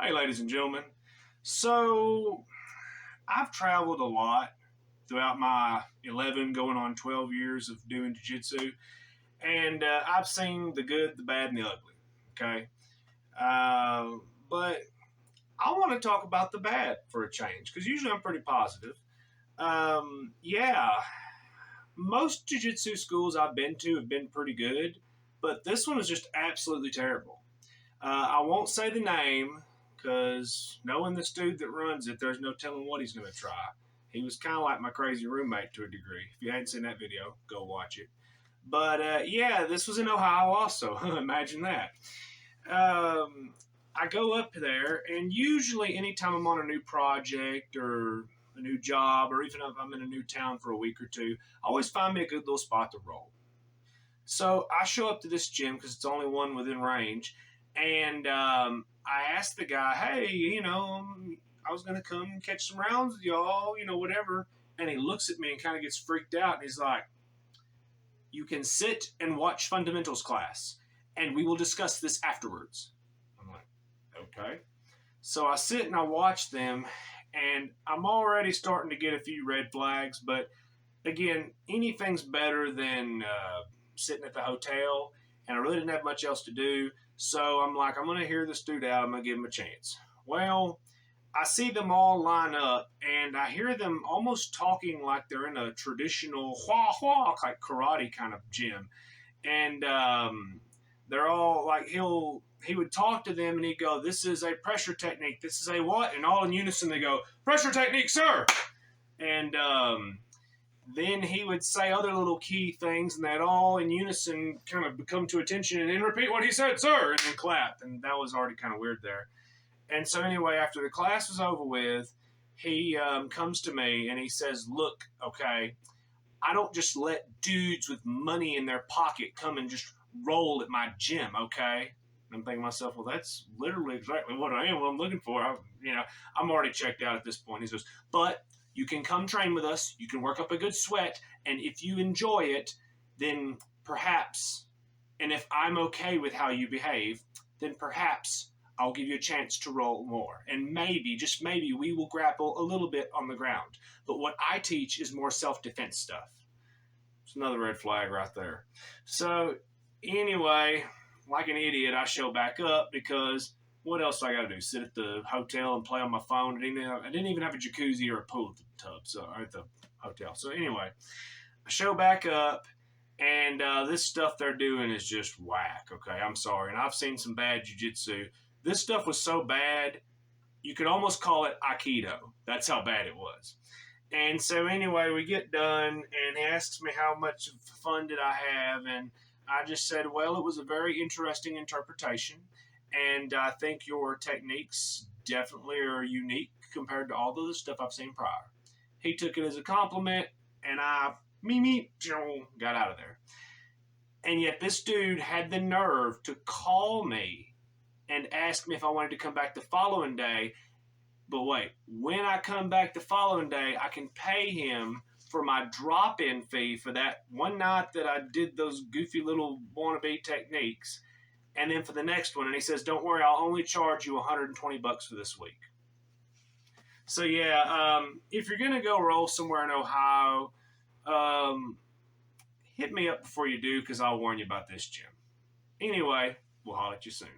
Hey, ladies and gentlemen. So, I've traveled a lot throughout my 11 going on 12 years of doing jiu-jitsu, and I've seen the good, the bad, and the ugly, okay? But I want to talk about the bad for a change, because usually I'm pretty positive. Yeah, most jiu-jitsu schools I've been to have been pretty good, but this one is just absolutely terrible. I won't say the name because knowing this dude that runs it, there's no telling what he's going to try. He was kind of like my crazy roommate to a degree. If you hadn't seen that video, go watch it. But yeah, this was in Ohio also. Imagine that. I go up there, and usually anytime I'm on a new project or a new job, or even if I'm in a new town for a week or two, I always find me a good little spot to roll. So I show up to this gym because it's the only one within range. And I asked the guy, hey, I was going to come and catch some rounds with y'all, whatever. And he looks at me and kind of gets freaked out. And he's like, you can sit and watch fundamentals class, and we will discuss this afterwards. I'm like, okay. So I sit and I watch them, and I'm already starting to get a few red flags. But again, anything's better than sitting at the hotel, and I really didn't have much else to do. So I'm like, I'm going to hear this dude out. I'm going to give him a chance. Well, I see them all line up, and I hear them almost talking like they're in a traditional hua, like karate kind of gym. And they're all like, he would talk to them, and he'd go, this is a pressure technique. This is a what? And all in unison, they go, pressure technique, sir. And then he would say other little key things, and that all in unison kind of come to attention, and then repeat what he said, sir, and then clap. And that was already kind of weird there. And so anyway, after the class was over with, he comes to me and he says, look, okay, I don't just let dudes with money in their pocket come and just roll at my gym, okay? And I'm thinking to myself, well, that's literally exactly what I'm looking for. I'm already checked out at this point. He says, but you can come train with us. You can work up a good sweat. And if you enjoy it, then perhaps, and if I'm okay with how you behave, then perhaps I'll give you a chance to roll more. And maybe, just maybe, we will grapple a little bit on the ground. But what I teach is more self-defense stuff. It's another red flag right there. So anyway, like an idiot, I show back up because what else I got to do? Sit at the hotel and play on my phone? I didn't even have a jacuzzi or a pool at the tub, so at the hotel. So anyway, I show back up, and this stuff they're doing is just whack. Okay, I'm sorry, and I've seen some bad jiu-jitsu. This stuff was so bad, you could almost call it Aikido. That's how bad it was. And so anyway, we get done, and he asks me how much fun did I have, and I just said, well, it was a very interesting interpretation. And I think your techniques definitely are unique compared to all the other stuff I've seen prior. He took it as a compliment, and I got out of there. And yet this dude had the nerve to call me and ask me if I wanted to come back the following day. But wait, when I come back the following day, I can pay him for my drop-in fee for that one night that I did those goofy little wannabe techniques. And then for the next one, and he says, don't worry, I'll only charge you $120 for this week. So yeah, if you're going to go roll somewhere in Ohio, hit me up before you do, because I'll warn you about this gym. Anyway, we'll holler at you soon.